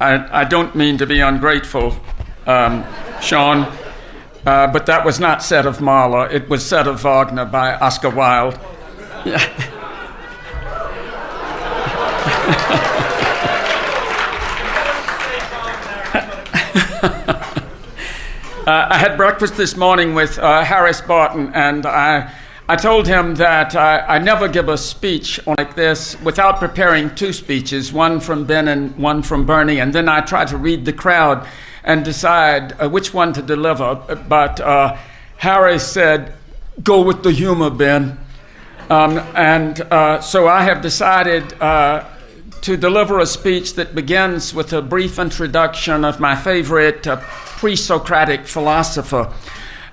I don't mean to be ungrateful, Sean, but that was not said of Mahler. It was said of Wagner by Oscar Wilde. I had breakfast this morning with Harris Barton, and I told him that I never give a speech like this without preparing two speeches, one from Ben and one from Bernie, and then I try to read the crowd and decide which one to deliver. But Harris said, "Go with the humor, Ben." So I have decided to deliver a speech that begins with a brief introduction of my favorite pre-Socratic philosopher.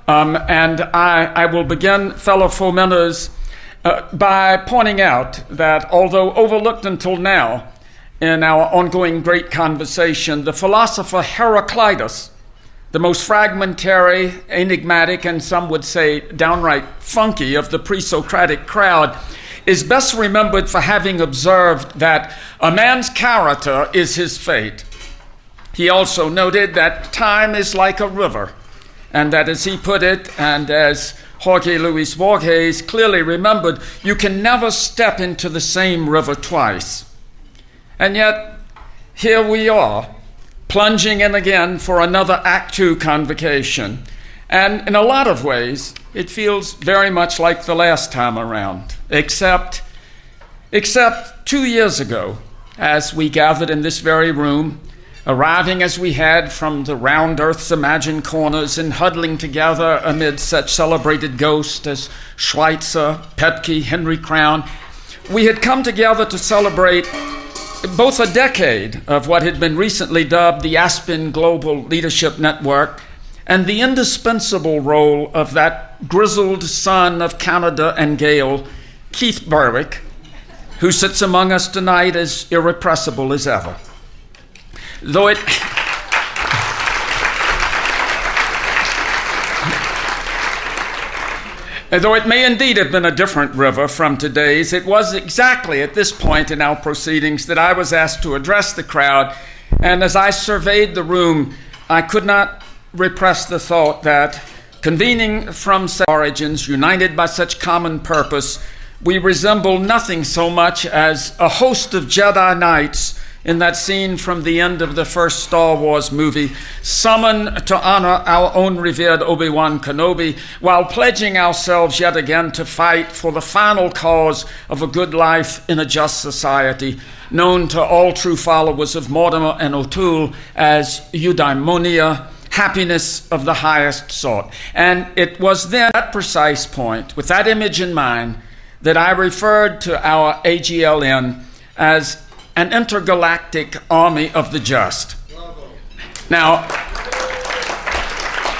And I will begin, fellow fomenters, by pointing out that although overlooked until now in our ongoing great conversation, the philosopher Heraclitus, the most fragmentary, enigmatic, and some would say downright funky of the pre-Socratic crowd, is best remembered for having observed that a man's character is his fate. He also noted that time is like a river, and that, as he put it, and as Jorge Luis Borges clearly remembered, you can never step into the same river twice. And yet, here we are, plunging in again for another Act Two convocation. And in a lot of ways, it feels very much like the last time around, except 2 years ago, as we gathered in this very room, arriving as we had from the round earth's imagined corners and huddling together amid such celebrated ghosts as Schweitzer, Pepke, Henry Crown, we had come together to celebrate both a decade of what had been recently dubbed the Aspen Global Leadership Network and the indispensable role of that grizzled son of Canada and Gale, Keith Berwick, who sits among us tonight as irrepressible as ever. Though it may indeed have been a different river from today's, it was exactly at this point in our proceedings that I was asked to address the crowd, and as I surveyed the room, I could not repress the thought that, convening from such origins, united by such common purpose, we resemble nothing so much as a host of Jedi Knights in that scene from the end of the first Star Wars movie, summoned to honor our own revered Obi-Wan Kenobi, while pledging ourselves yet again to fight for the final cause of a good life in a just society, known to all true followers of Mortimer and O'Toole as eudaimonia, happiness of the highest sort. And it was then at that precise point, with that image in mind, that I referred to our AGLN as an intergalactic army of the just. Now,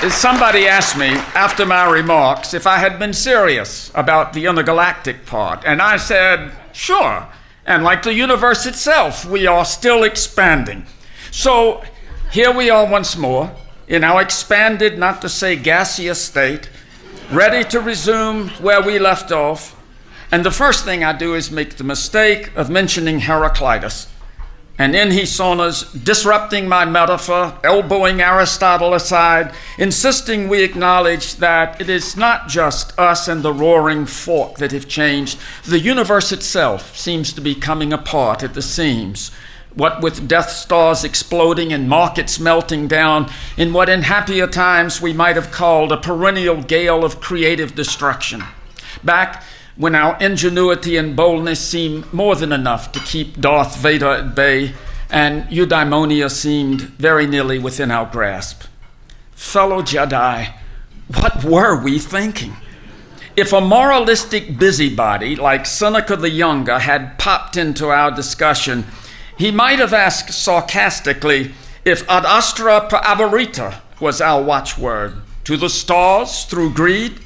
somebody asked me after my remarks if I had been serious about the intergalactic part, and I said, sure. And like the universe itself, we are still expanding. So here we are once more in our expanded, not to say gaseous state, ready to resume where we left off. And the first thing I do is make the mistake of mentioning Heraclitus. And in he saunters, disrupting my metaphor, elbowing Aristotle aside, insisting we acknowledge that it is not just us and the roaring fork that have changed. The universe itself seems to be coming apart at the seams. What with Death Stars exploding and markets melting down in what in happier times we might have called a perennial gale of creative destruction. Back when our ingenuity and boldness seemed more than enough to keep Darth Vader at bay, and eudaimonia seemed very nearly within our grasp. Fellow Jedi, what were we thinking? If a moralistic busybody like Seneca the Younger had popped into our discussion, he might have asked sarcastically if ad astra per avarita was our watchword, to the stars through greed.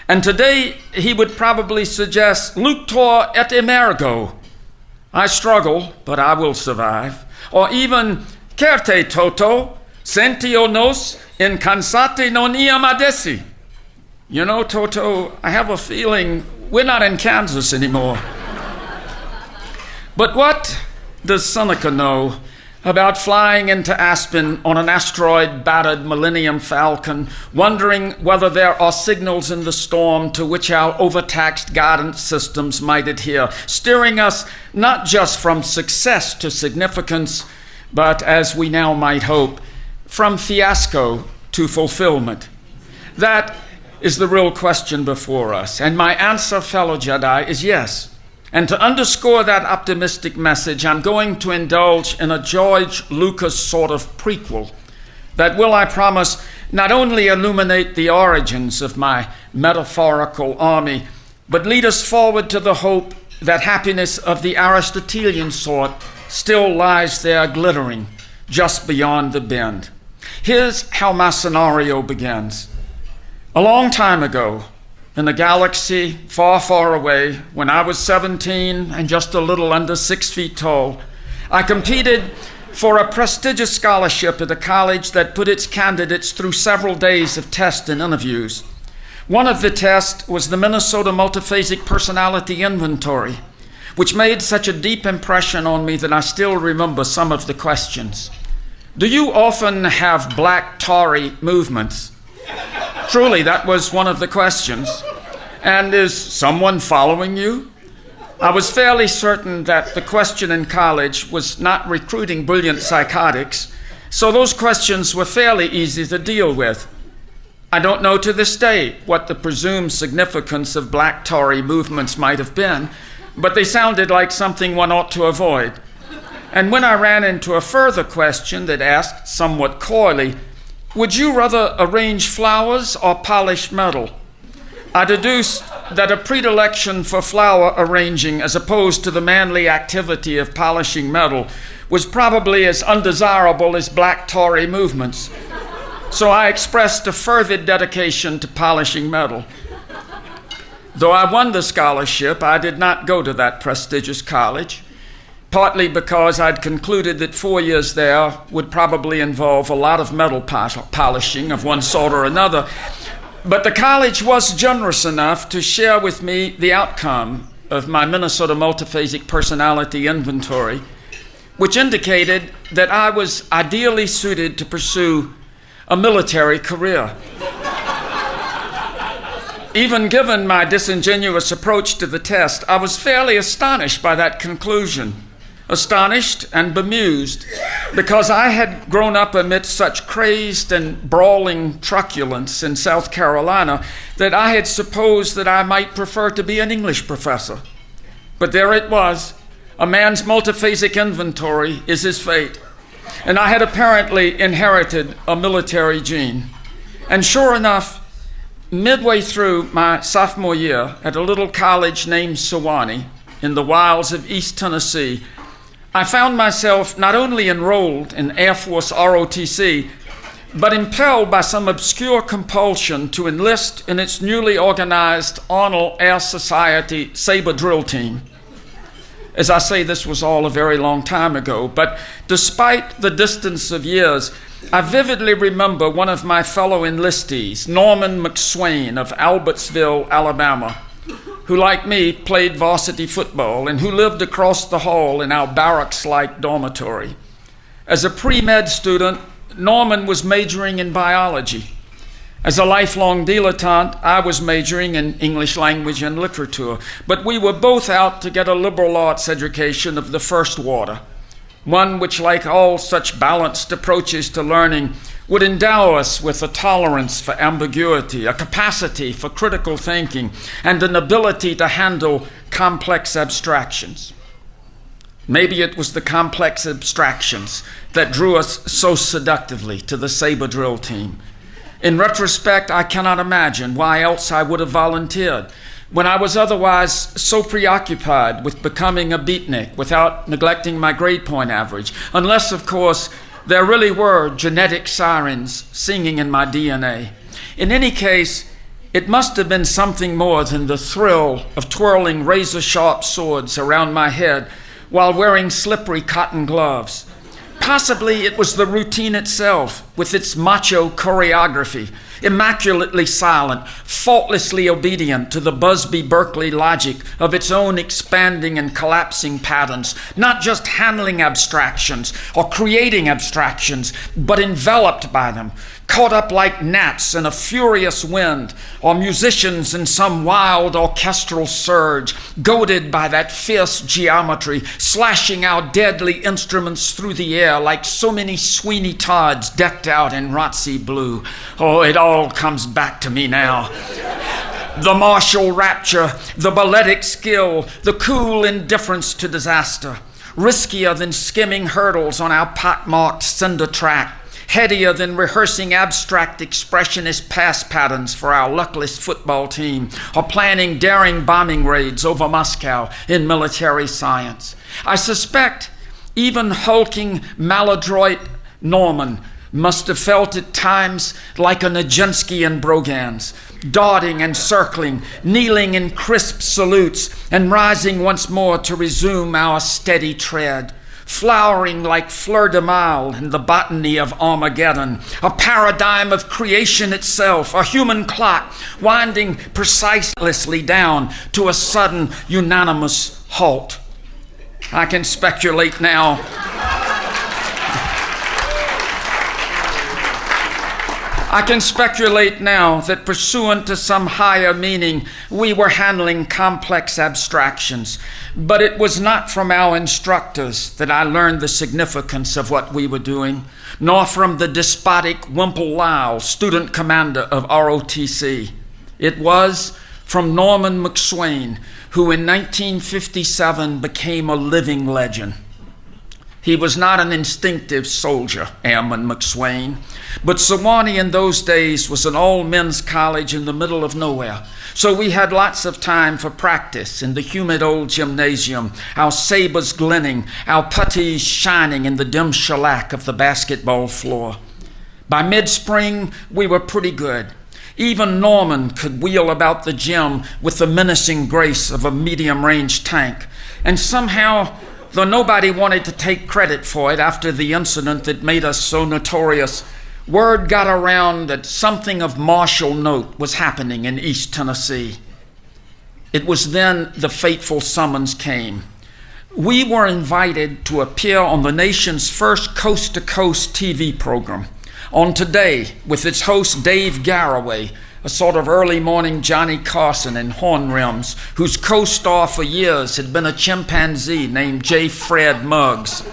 And today he would probably suggest luctor et emergo. I struggle, but I will survive. Or even certe toto, sentio nos, incansate non iam adesi. You know, Toto, I have a feeling we're not in Kansas anymore. But what does Seneca know about flying into Aspen on an asteroid-battered Millennium Falcon, wondering whether there are signals in the storm to which our overtaxed guidance systems might adhere, steering us not just from success to significance, but, as we now might hope, from fiasco to fulfillment. That is the real question before us, and my answer, fellow Jedi, is yes. And to underscore that optimistic message, I'm going to indulge in a George Lucas sort of prequel that will, I promise, not only illuminate the origins of my metaphorical army, but lead us forward to the hope that happiness of the Aristotelian sort still lies there glittering just beyond the bend. Here's how my scenario begins. A long time ago, in a galaxy far, far away, when I was 17 and just a little under 6 feet tall, I competed for a prestigious scholarship at a college that put its candidates through several days of tests and interviews. One of the tests was the Minnesota Multiphasic Personality Inventory, which made such a deep impression on me that I still remember some of the questions. Do you often have black tarry movements? Truly, that was one of the questions. And is someone following you? I was fairly certain that the question in college was not recruiting brilliant psychotics, so those questions were fairly easy to deal with. I don't know to this day what the presumed significance of black tarry movements might have been, but they sounded like something one ought to avoid. And when I ran into a further question that asked somewhat coyly, would you rather arrange flowers or polish metal? I deduced that a predilection for flower arranging as opposed to the manly activity of polishing metal was probably as undesirable as black tarry movements. So I expressed a fervid dedication to polishing metal. Though I won the scholarship, I did not go to that prestigious college, partly because I'd concluded that 4 years there would probably involve a lot of metal polishing of one sort or another. But the college was generous enough to share with me the outcome of my Minnesota Multiphasic Personality Inventory, which indicated that I was ideally suited to pursue a military career. Even given my disingenuous approach to the test, I was fairly astonished by that conclusion. Astonished and bemused, because I had grown up amidst such crazed and brawling truculence in South Carolina that I had supposed that I might prefer to be an English professor. But there it was. A man's multiphasic inventory is his fate. And I had apparently inherited a military gene. And sure enough, midway through my sophomore year at a little college named Sewanee in the wilds of East Tennessee, I found myself not only enrolled in Air Force ROTC, but impelled by some obscure compulsion to enlist in its newly organized Arnold Air Society Sabre drill team. As I say, this was all a very long time ago, but despite the distance of years, I vividly remember one of my fellow enlistees, Norman McSwain of Albertsville, Alabama, who, like me, played varsity football and who lived across the hall in our barracks-like dormitory. As a pre-med student, Norman was majoring in biology. As a lifelong dilettante, I was majoring in English language and literature, but we were both out to get a liberal arts education of the first water, one which, like all such balanced approaches to learning, would endow us with a tolerance for ambiguity, a capacity for critical thinking, and an ability to handle complex abstractions. Maybe it was the complex abstractions that drew us so seductively to the Sabre drill team. In retrospect, I cannot imagine why else I would have volunteered when I was otherwise so preoccupied with becoming a beatnik without neglecting my grade point average, unless, of course, there really were genetic sirens singing in my DNA. In any case, it must have been something more than the thrill of twirling razor-sharp swords around my head while wearing slippery cotton gloves. Possibly it was the routine itself, with its macho choreography, immaculately silent, faultlessly obedient to the Busby Berkeley logic of its own expanding and collapsing patterns, not just handling abstractions or creating abstractions, but enveloped by them, caught up like gnats in a furious wind, or musicians in some wild orchestral surge, goaded by that fierce geometry, slashing our deadly instruments through the air like so many Sweeney Todds decked out in Razzi blue. Oh, it all comes back to me now. The martial rapture, the balletic skill, the cool indifference to disaster, riskier than skimming hurdles on our pockmarked cinder track, headier than rehearsing abstract expressionist pass patterns for our luckless football team, or planning daring bombing raids over Moscow in military science. I suspect even hulking, maladroit Norman must have felt at times like a Nijinsky in Brogans, darting and circling, kneeling in crisp salutes, and rising once more to resume our steady tread, flowering like fleur-de-mal in the botany of Armageddon, a paradigm of creation itself, a human clock winding precisely down to a sudden unanimous halt. I can speculate now. I can speculate now that pursuant to some higher meaning, we were handling complex abstractions, but it was not from our instructors that I learned the significance of what we were doing, nor from the despotic Wimple Lyle, student commander of ROTC. It was from Norman McSwain, who in 1957 became a living legend. He was not an instinctive soldier, Airman McSwain, but Sewanee in those days was an all-men's college in the middle of nowhere. So we had lots of time for practice in the humid old gymnasium, our sabers glinting, our puttees shining in the dim shellac of the basketball floor. By mid-spring, we were pretty good. Even Norman could wheel about the gym with the menacing grace of a medium-range tank. And somehow, though nobody wanted to take credit for it after the incident that made us so notorious, word got around that something of martial note was happening in East Tennessee. It was then the fateful summons came. We were invited to appear on the nation's first coast-to-coast TV program, On Today, with its host Dave Garroway, a sort of early morning Johnny Carson in horn rims, whose co-star for years had been a chimpanzee named J. Fred Muggs.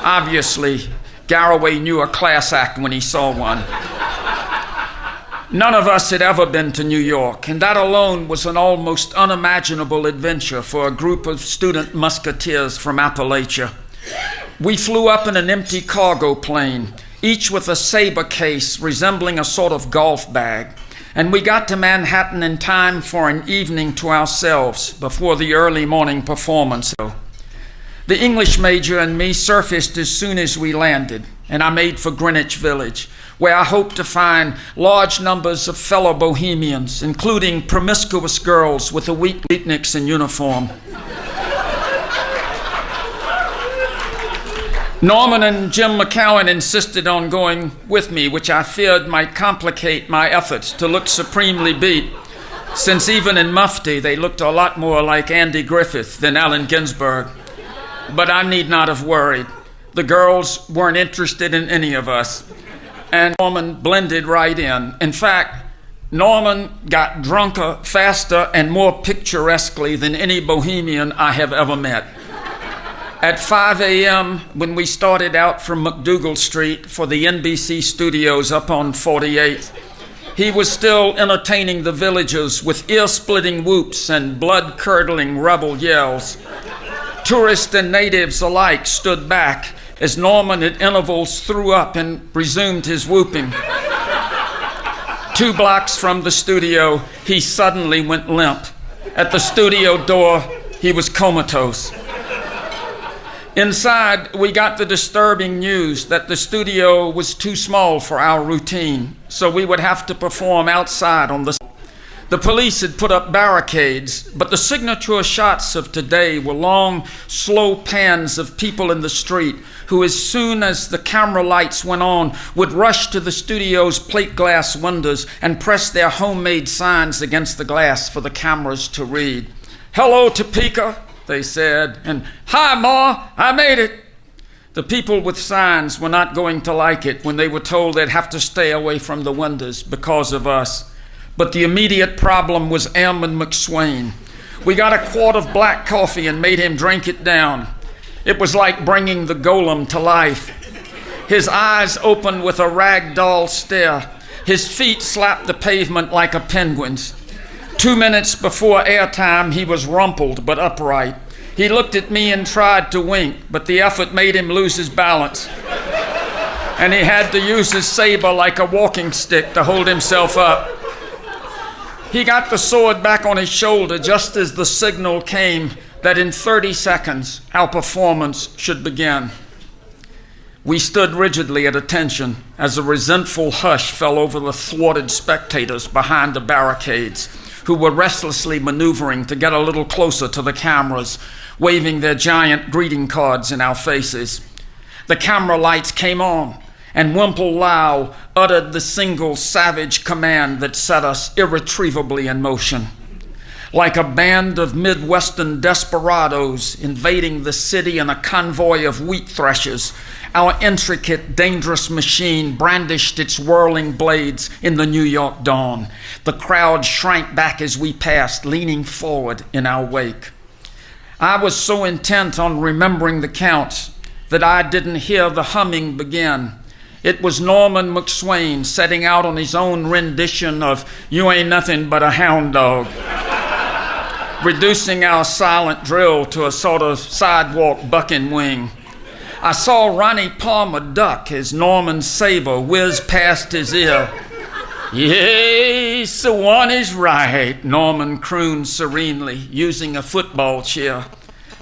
Obviously, Garroway knew a class act when he saw one. None of us had ever been to New York, and that alone was an almost unimaginable adventure for a group of student musketeers from Appalachia. We flew up in an empty cargo plane, each with a saber case resembling a sort of golf bag, and we got to Manhattan in time for an evening to ourselves before the early morning performance. The English major and me surfaced as soon as we landed, and I made for Greenwich Village, where I hoped to find large numbers of fellow bohemians, including promiscuous girls with a weak beatniks in uniform. Norman and Jim McCowan insisted on going with me, which I feared might complicate my efforts to look supremely beat, since even in mufti they looked a lot more like Andy Griffith than Allen Ginsberg. But I need not have worried. The girls weren't interested in any of us, and Norman blended right in. In fact, Norman got drunker, faster, and more picturesquely than any bohemian I have ever met. At 5 a.m., when we started out from McDougal Street for the NBC studios up on 48th, he was still entertaining the villagers with ear-splitting whoops and blood-curdling rebel yells. Tourists and natives alike stood back as Norman at intervals threw up and resumed his whooping. 2 blocks from the studio, he suddenly went limp. At the studio door, he was comatose. Inside, we got the disturbing news that the studio was too small for our routine, so we would have to perform outside on the The police had put up barricades, but the signature shots of today were long, slow pans of people in the street who, as soon as the camera lights went on, would rush to the studio's plate glass windows and press their homemade signs against the glass for the cameras to read. "Hello, Topeka," they said, and "Hi, Ma, I made it." The people with signs were not going to like it when they were told they'd have to stay away from the windows because of us. But the immediate problem was Airman McSwain. We got a quart of black coffee and made him drink it down. It was like bringing the golem to life. His eyes opened with a ragdoll stare. His feet slapped the pavement like a penguin's. 2 minutes before airtime, he was rumpled but upright. He looked at me and tried to wink, but the effort made him lose his balance. And he had to use his saber like a walking stick to hold himself up. He got the sword back on his shoulder just as the signal came that in 30 seconds our performance should begin. We stood rigidly at attention as a resentful hush fell over the thwarted spectators behind the barricades, who were restlessly maneuvering to get a little closer to the cameras, waving their giant greeting cards in our faces. The camera lights came on, and Wimple Lau uttered the single savage command that set us irretrievably in motion. Like a band of Midwestern desperados invading the city in a convoy of wheat threshers, our intricate, dangerous machine brandished its whirling blades in the New York dawn. The crowd shrank back as we passed, leaning forward in our wake. I was so intent on remembering the counts that I didn't hear the humming begin. It was Norman McSwain setting out on his own rendition of "You Ain't Nothing But a Hound Dog," reducing our silent drill to a sort of sidewalk bucking wing. I saw Ronnie Palmer duck as Norman's saber whizzed past his ear. "Yes, the one is right," Norman crooned serenely, using a football chair.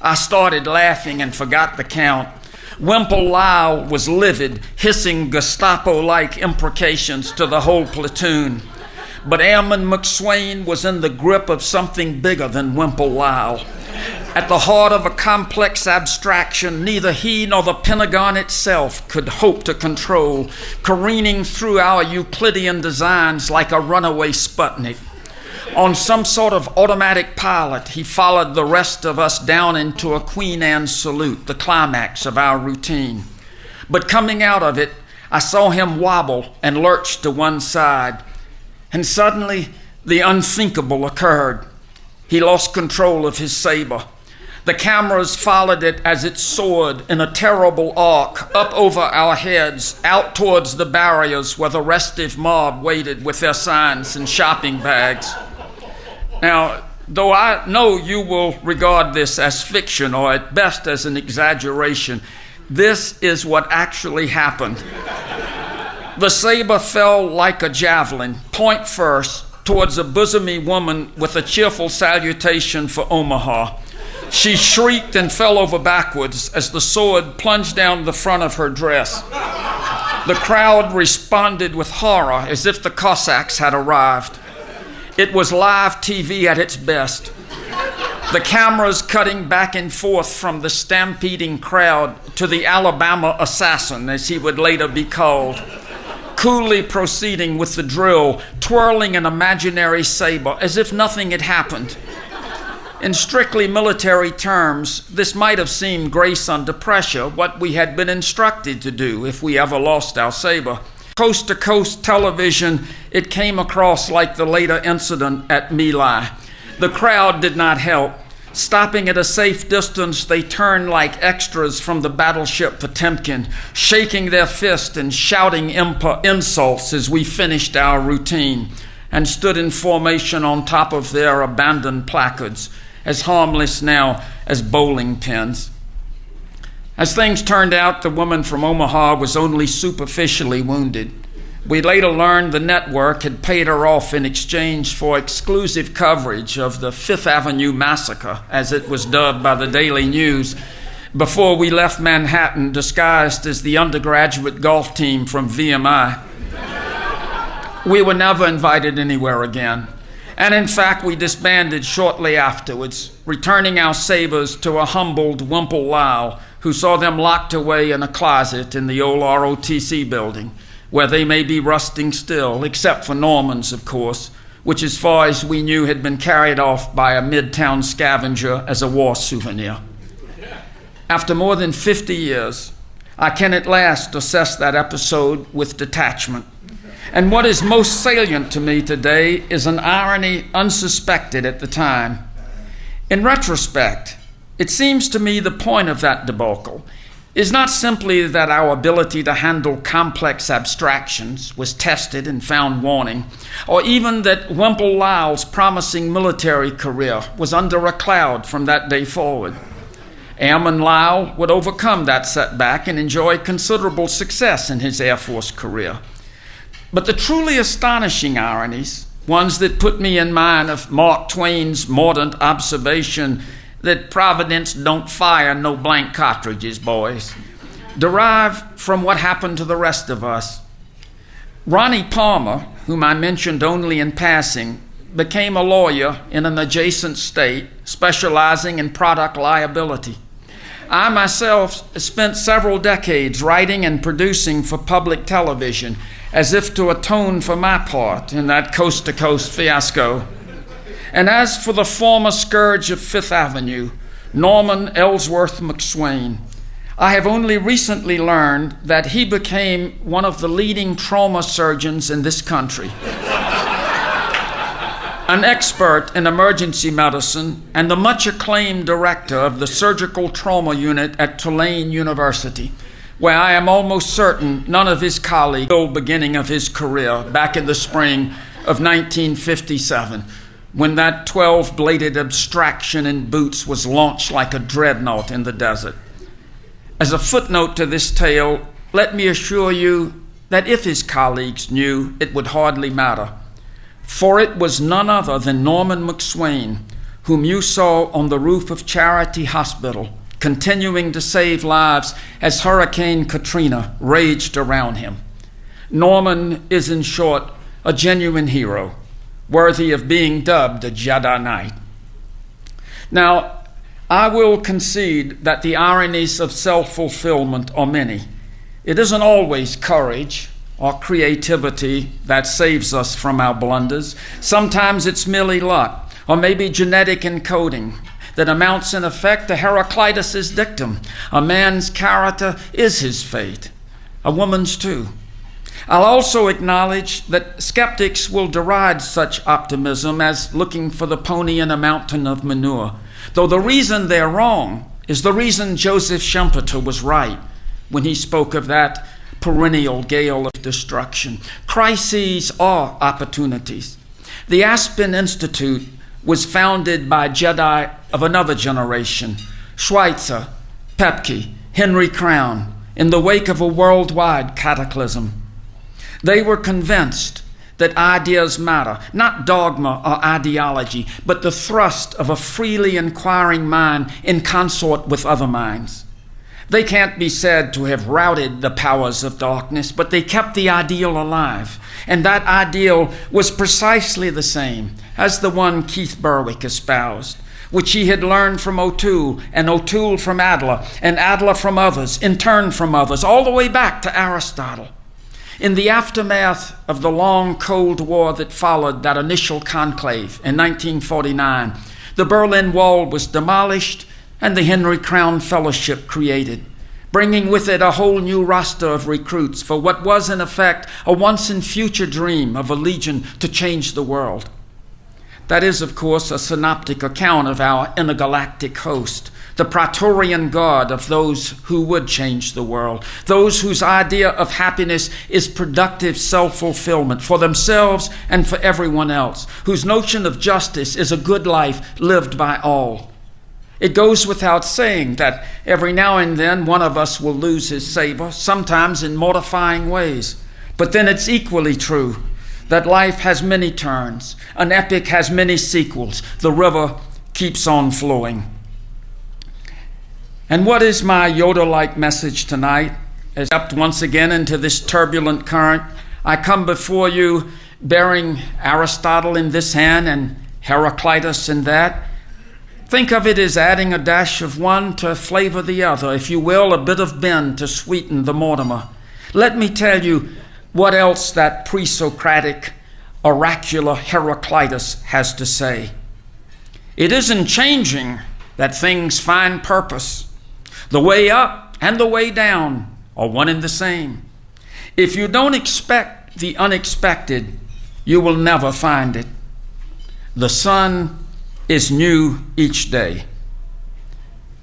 I started laughing and forgot the count. Wimple Lau was livid, hissing Gestapo-like imprecations to the whole platoon. But Airman McSwain was in the grip of something bigger than Wimple Lau. At the heart of a complex abstraction neither he nor the Pentagon itself could hope to control, careening through our Euclidean designs like a runaway Sputnik. On some sort of automatic pilot, he followed the rest of us down into a Queen Anne salute, the climax of our routine. But coming out of it, I saw him wobble and lurch to one side. And suddenly, the unthinkable occurred. He lost control of his saber. The cameras followed it as it soared in a terrible arc up over our heads, out towards the barriers where the restive mob waited with their signs and shopping bags. Now, though I know you will regard this as fiction or at best as an exaggeration, this is what actually happened. The saber fell like a javelin, point first, towards a bosomy woman with a cheerful salutation for Omaha. She shrieked and fell over backwards as the sword plunged down the front of her dress. The crowd responded with horror as if the Cossacks had arrived. It was live TV at its best. The cameras cutting back and forth from the stampeding crowd to the Alabama assassin, as he would later be called, coolly proceeding with the drill, twirling an imaginary saber as if nothing had happened. In strictly military terms, this might have seemed grace under pressure, what we had been instructed to do if we ever lost our saber. Coast-to-coast television, it came across like the later incident at My Lai. The crowd did not help. Stopping at a safe distance, they turned like extras from the battleship Potemkin, shaking their fists and shouting insults as we finished our routine, and stood in formation on top of their abandoned placards, as harmless now as bowling pins. As things turned out, the woman from Omaha was only superficially wounded. We later learned the network had paid her off in exchange for exclusive coverage of the Fifth Avenue Massacre, as it was dubbed by the Daily News, before we left Manhattan disguised as the undergraduate golf team from VMI. We were never invited anywhere again. And in fact, we disbanded shortly afterwards, returning our sabers to a humbled Wimple Lyle, who saw them locked away in a closet in the old ROTC building, where they may be rusting still, except for Norman's, of course, which as far as we knew had been carried off by a Midtown scavenger as a war souvenir. After more than 50 years, I can at last assess that episode with detachment. And what is most salient to me today is an irony unsuspected at the time. In retrospect, it seems to me the point of that debacle is not simply that our ability to handle complex abstractions was tested and found wanting, or even that Wimple Lyle's promising military career was under a cloud from that day forward. Airman Lyle would overcome that setback and enjoy considerable success in his Air Force career. But the truly astonishing ironies, ones that put me in mind of Mark Twain's mordant observation that Providence don't fire no blank cartridges, boys, derive from what happened to the rest of us. Ronnie Palmer, whom I mentioned only in passing, became a lawyer in an adjacent state specializing in product liability. I myself spent several decades writing and producing for public television, as if to atone for my part in that coast-to-coast fiasco. And as for the former scourge of Fifth Avenue, Norman Ellsworth McSwain, I have only recently learned that he became one of the leading trauma surgeons in this country, an expert in emergency medicine and the much-acclaimed director of the surgical trauma unit at Tulane University, where I am almost certain none of his colleagues at the beginning of his career back in the spring of 1957, when that 12-bladed abstraction in boots was launched like a dreadnought in the desert. As a footnote to this tale, let me assure you that if his colleagues knew, it would hardly matter, for it was none other than Norman McSwain, whom you saw on the roof of Charity Hospital, continuing to save lives as Hurricane Katrina raged around him. Norman is, in short, a genuine hero, worthy of being dubbed a Jedi Knight. Now, I will concede that the ironies of self-fulfillment are many. It isn't always courage or creativity that saves us from our blunders. Sometimes it's merely luck, or maybe genetic encoding that amounts in effect to Heraclitus's dictum: a man's character is his fate, a woman's too. I'll also acknowledge that skeptics will deride such optimism as looking for the pony in a mountain of manure, though the reason they're wrong is the reason Joseph Schumpeter was right when he spoke of that perennial gale of destruction. Crises are opportunities. The Aspen Institute was founded by Jedi of another generation, Schweitzer, Pepke, Henry Crown, in the wake of a worldwide cataclysm. They were convinced that ideas matter, not dogma or ideology, but the thrust of a freely inquiring mind in consort with other minds. They can't be said to have routed the powers of darkness, but they kept the ideal alive. And that ideal was precisely the same as the one Keith Berwick espoused, which he had learned from O'Toole, and O'Toole from Adler, and Adler from others, in turn from others, all the way back to Aristotle. In the aftermath of the long Cold War that followed that initial conclave in 1949, the Berlin Wall was demolished and the Henry Crown Fellowship created, bringing with it a whole new roster of recruits for what was in effect a once-and-future dream of a legion to change the world. That is, of course, a synoptic account of our intergalactic host, the Praetorian Guard of those who would change the world, those whose idea of happiness is productive self-fulfillment for themselves and for everyone else, whose notion of justice is a good life lived by all. It goes without saying that every now and then one of us will lose his saber, sometimes in mortifying ways. But then it's equally true that life has many turns, an epic has many sequels, the river keeps on flowing. And what is my Yoda-like message tonight? As stepped once again into this turbulent current, I come before you bearing Aristotle in this hand and Heraclitus in that. Think of it as adding a dash of one to flavor the other, if you will, a bit of Ben to sweeten the Mortimer. Let me tell you what else that pre-Socratic oracular Heraclitus has to say. It isn't changing that things find purpose. The way up and the way down are one and the same. If you don't expect the unexpected, you will never find it. The sun is new each day.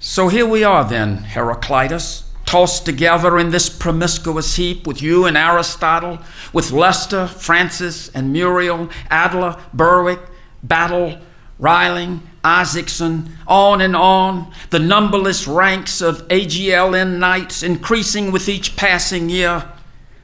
So here we are then, Heraclitus, tossed together in this promiscuous heap with you and Aristotle, with Lester, Francis, and Muriel, Adler, Berwick, Battle, Reiling, Isaacson, on, the numberless ranks of AGLN knights increasing with each passing year.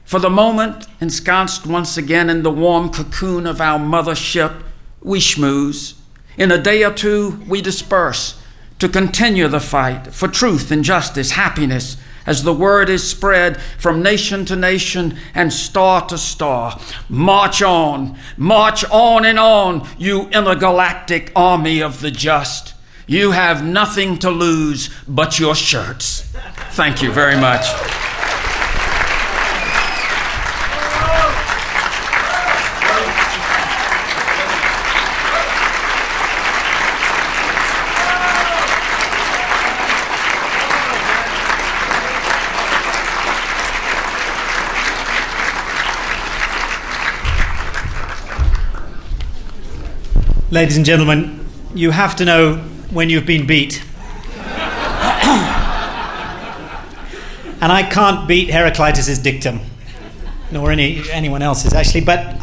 For the moment, ensconced once again in the warm cocoon of our mothership, we schmooze. In a day or two, we disperse to continue the fight for truth and justice, happiness, as the word is spread from nation to nation and star to star. March on and on, you intergalactic army of the just. You have nothing to lose but your shirts. Thank you very much. Ladies and gentlemen, you have to know when you've been beat. And I can't beat Heraclitus' dictum, nor anyone else's actually. But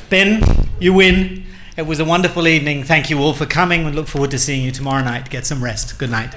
Ben, you win. It was a wonderful evening. Thank you all for coming. We look forward to seeing you tomorrow night. Get some rest. Good night.